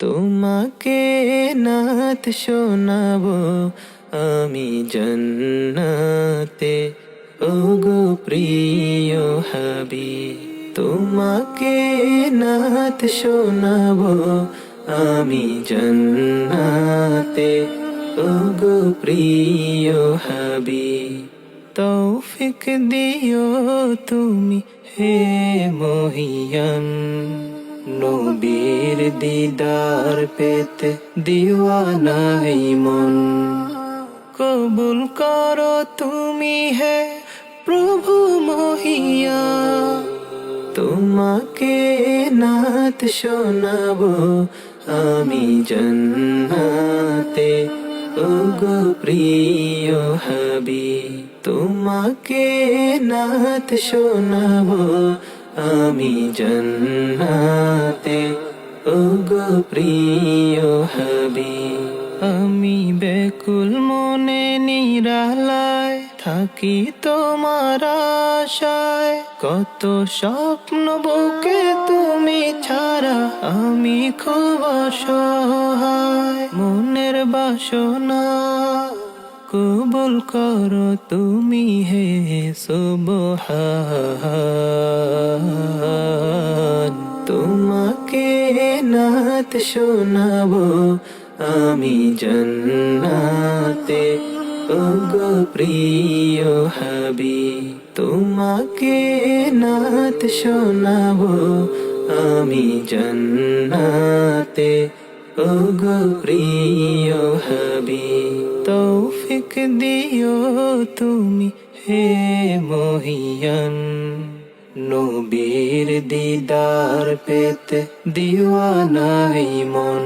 তোমাকে নাত শোনাবো আমি জান্নাতে, ওগো প্রিয় হাবিব। তোমাকে নাত শোনাবো আমি জান্নাতে, ওগো প্রিয় হাবিব। তৌফিক দিও তুমি হে মহিয়ান, নবীর দিদার পেতে দিওয়ানাই মন। কবুল করো তুমি হে প্রভু মহিয়ান, তোমাকে নাত শোনাবো আমি জান্নাতে, ওগো প্রিয় হাবিব। তোমাকে নাত শোনাবো আমি জান্নাতে, ওগো প্রিয় হাবিব। আমি বেকুল মনে নিরালায় থাকি তোমার আশায়, কত স্বপ্ন বুকে তুমি ছাড়া আমি খুব অসহায়। মনের বাসনা কবুল করো তুমি হে সুবহান। তোমাকে নাত শোনাবো আমি জান্নাতে, ওগো প্রিয় হাবিব। তোমাকে নাত শোনাবো আমি জান্নাতে, ওগো প্রিয় হাবিব। তৌফিক দিও তুমি হে মহিয়ান, নবীর দিদার পেতে দিওয়ানাই মন।